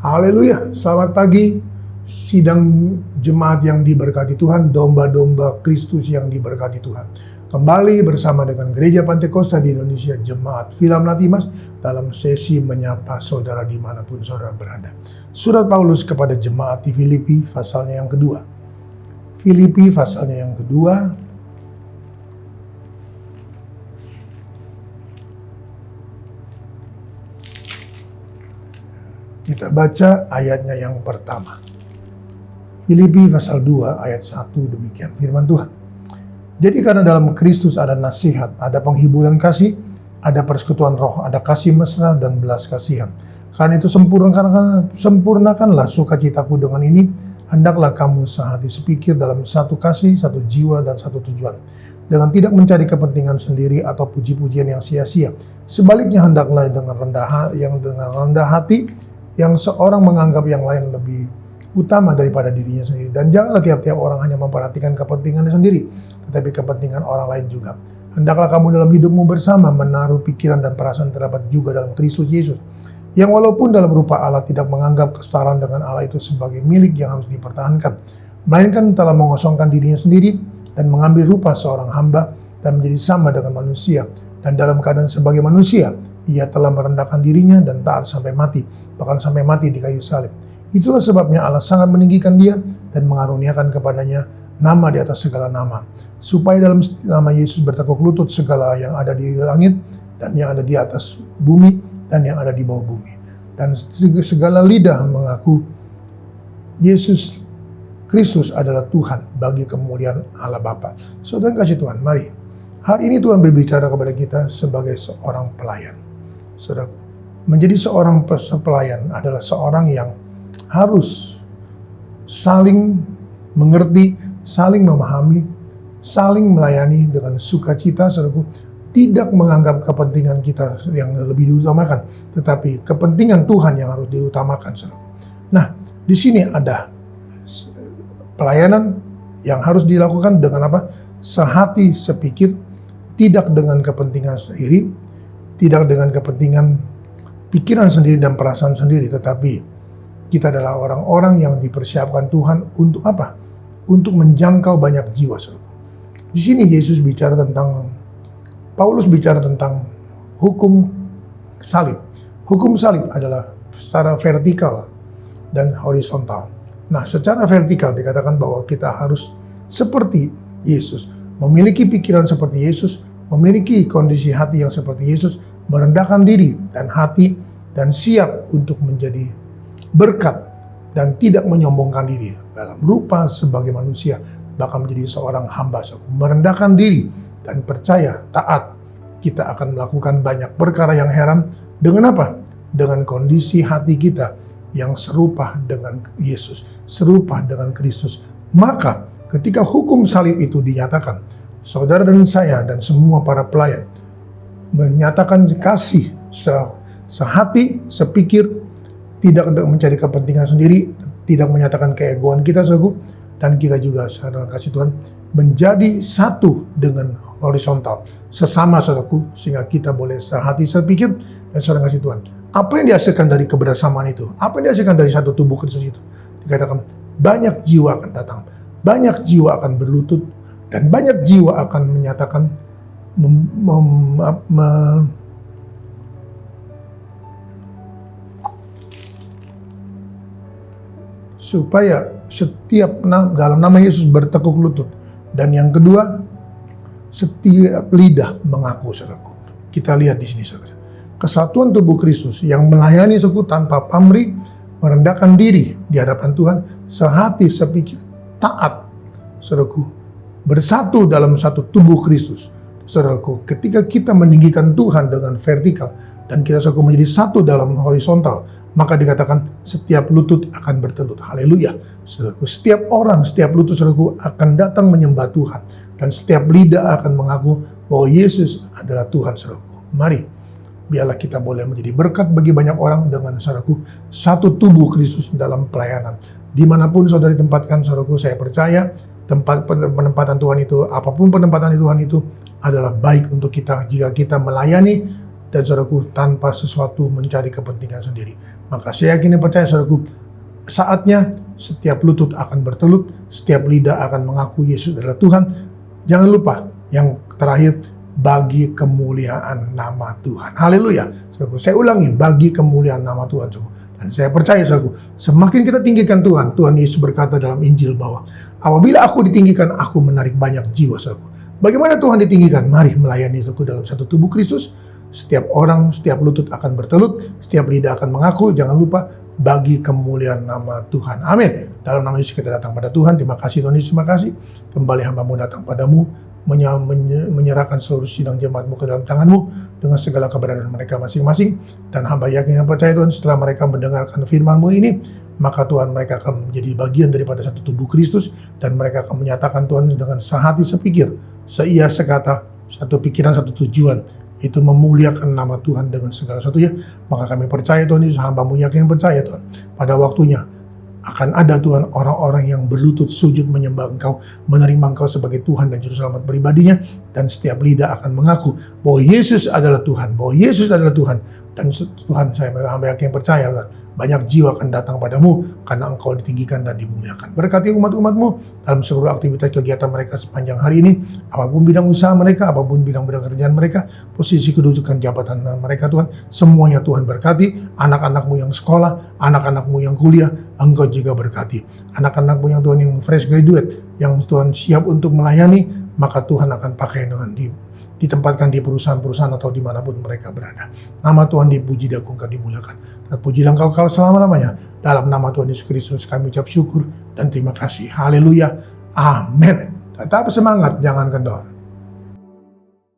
Haleluya, selamat pagi. Sidang jemaat yang diberkati Tuhan, domba-domba Kristus yang diberkati Tuhan. Kembali bersama dengan Gereja Pantekosta di Indonesia, Jemaat Filam Latimas, dalam sesi menyapa saudara dimanapun saudara berada. Surat Paulus kepada jemaat di Filipi, pasalnya yang kedua. Filipi, pasalnya yang kedua. Kita baca ayatnya yang pertama. Filipi pasal 2 ayat 1, demikian firman Tuhan. Jadi karena dalam Kristus ada nasihat, ada penghiburan kasih, ada persekutuan roh, ada kasih mesra dan belas kasihan. Karena itu sempurnakanlah sukacitaku dengan ini, hendaklah kamu sehati sepikir dalam satu kasih, satu jiwa dan satu tujuan. Dengan tidak mencari kepentingan sendiri atau puji-pujian yang sia-sia. Sebaliknya hendaklah dengan rendah hati, yang seorang menganggap yang lain lebih utama daripada dirinya sendiri. Dan janganlah tiap-tiap orang hanya memperhatikan kepentingannya sendiri, tetapi kepentingan orang lain juga. Hendaklah kamu dalam hidupmu bersama menaruh pikiran dan perasaan terdapat juga dalam Kristus Yesus, yang walaupun dalam rupa Allah tidak menganggap kesetaraan dengan Allah itu sebagai milik yang harus dipertahankan, melainkan telah mengosongkan dirinya sendiri dan mengambil rupa seorang hamba dan menjadi sama dengan manusia. Dan dalam keadaan sebagai manusia, ia telah merendahkan dirinya dan taat sampai mati, bahkan sampai mati di kayu salib. Itulah sebabnya Allah sangat meninggikan dia dan mengaruniakan kepadanya nama di atas segala nama, supaya dalam nama Yesus bertekuk lutut segala yang ada di langit dan yang ada di atas bumi dan yang ada di bawah bumi, dan segala lidah mengaku Yesus Kristus adalah Tuhan bagi kemuliaan Allah Bapa. Saudara kasih Tuhan, mari hari ini Tuhan berbicara kepada kita sebagai seorang pelayan. Saudaraku, menjadi seorang pelayan adalah seorang yang harus saling mengerti, saling memahami, saling melayani dengan sukacita, saudaraku. Tidak menganggap kepentingan kita yang lebih diutamakan, tetapi kepentingan Tuhan yang harus diutamakan, saudaraku. Nah, di sini ada pelayanan yang harus dilakukan dengan apa? Sehati, sepikir, tidak dengan kepentingan sendiri, tidak dengan kepentingan pikiran sendiri dan perasaan sendiri, tetapi kita adalah orang-orang yang dipersiapkan Tuhan untuk apa? Untuk menjangkau banyak jiwa, saudara. Di sini Paulus bicara tentang hukum salib. Hukum salib adalah secara vertikal dan horizontal. Nah, secara vertikal dikatakan bahwa kita harus seperti Yesus, memiliki pikiran seperti Yesus, memiliki kondisi hati yang seperti Yesus, merendahkan diri dan hati, dan siap untuk menjadi berkat dan tidak menyombongkan diri dalam rupa sebagai manusia, bahkan menjadi seorang hamba, merendahkan diri dan percaya, taat. Kita akan melakukan banyak perkara yang heran dengan apa? Dengan kondisi hati kita yang serupa dengan Yesus, serupa dengan Kristus. Maka ketika hukum salib itu dinyatakan, saudara dan saya dan semua para pelayan menyatakan kasih sehati, sepikir, tidak mencari kepentingan sendiri, tidak menyatakan keegoan kita, saudaraku, dan kita juga, saudara kasih Tuhan, menjadi satu dengan horizontal, sesama, saudaraku, sehingga kita boleh sehati, sepikir, dan saudara kasih Tuhan. Apa yang dihasilkan dari kebersamaan itu? Apa yang dihasilkan dari satu tubuh Kristus itu? Dikatakan banyak jiwa akan datang, banyak jiwa akan berlutut, dan banyak jiwa akan menyatakan supaya setiap dalam nama Yesus bertekuk lutut, dan yang kedua setiap lidah mengaku, saudaraku. Kita lihat di sini, saudara, kesatuan tubuh Kristus yang melayani suku tanpa pamrih, merendahkan diri di hadapan Tuhan, sehati, sepikir, taat, saudaraku, bersatu dalam satu tubuh Kristus. Saudaraku, ketika kita meninggikan Tuhan dengan vertikal dan kita menjadi satu dalam horizontal, maka dikatakan setiap lutut akan bertelut. Haleluya. Saudaraku, setiap orang, setiap lutut, saudaraku, akan datang menyembah Tuhan, dan setiap lidah akan mengaku bahwa Yesus adalah Tuhan, saudaraku. Mari, biarlah kita boleh menjadi berkat bagi banyak orang dengan, saudaraku, satu tubuh Kristus dalam pelayanan. Dimanapun saudara ditempatkan, saudaraku, saya percaya tempat penempatan Tuhan itu, apapun penempatan Tuhan itu adalah baik untuk kita jika kita melayani dan saudaraku tanpa sesuatu mencari kepentingan sendiri. Maka saya yakin dan percaya saudaraku, saatnya setiap lutut akan bertelut, setiap lidah akan mengaku Yesus adalah Tuhan. Jangan lupa yang terakhir, bagi kemuliaan nama Tuhan. Haleluya. Saudaraku, saya ulangi, bagi kemuliaan nama Tuhan. Saudaraku. Dan saya percaya saudaraku, semakin kita tinggikan Tuhan, Tuhan Yesus berkata dalam Injil bahwa apabila aku ditinggikan, aku menarik banyak jiwa. Saudaraku. Bagaimana Tuhan ditinggikan? Mari melayani saudaraku dalam satu tubuh Kristus. Setiap orang, setiap lutut akan bertelut, setiap lidah akan mengaku. Jangan lupa, bagi kemuliaan nama Tuhan. Amin. Dalam nama Yesus kita datang pada Tuhan. Terima kasih Tuhan Yesus, terima kasih. Kembali hamba-Mu datang padamu, menyerahkan seluruh sidang jemaat-Mu ke dalam tangan-Mu dengan segala keberadaan mereka masing-masing. Dan hamba yakin dan percaya Tuhan, setelah mereka mendengarkan firman-Mu ini, maka Tuhan mereka akan menjadi bagian daripada satu tubuh Kristus, dan mereka akan menyatakan Tuhan dengan sehati sepikir, seia sekata, satu pikiran, satu tujuan, itu memuliakan nama Tuhan dengan segala sesuatunya. Maka kami percaya Tuhan Yesus, hamba-Mu yakin percaya Tuhan, pada waktunya akan ada Tuhan orang-orang yang berlutut sujud menyembah Engkau, menerima Engkau sebagai Tuhan dan Juru Selamat pribadinya, dan setiap lidah akan mengaku bahwa Yesus adalah Tuhan, bahwa Yesus adalah Tuhan. Dan Tuhan, saya hamba yakin percaya Tuhan, banyak jiwa akan datang padamu karena Engkau ditinggikan dan dimuliakan. Berkati umat-umat-Mu dalam seluruh aktivitas kegiatan mereka sepanjang hari ini, apapun bidang usaha mereka, apapun bidang-bidang kerjaan mereka, posisi kedudukan jabatan mereka Tuhan, semuanya Tuhan berkati. Anak-anak-Mu yang sekolah, anak-anak-Mu yang kuliah, Engkau juga berkati. Anak-anak-Mu yang Tuhan yang fresh graduate, yang Tuhan siap untuk melayani, maka Tuhan akan pakai Tuhan ditempatkan di perusahaan-perusahaan atau dimanapun mereka berada. Nama Tuhan dipuji, diagungkan, dimuliakan. Dan puji dan Engkau selama-lamanya. Dalam nama Tuhan Yesus Kristus kami ucap syukur dan terima kasih. Haleluya. Amin. Tetap semangat, jangan kendor.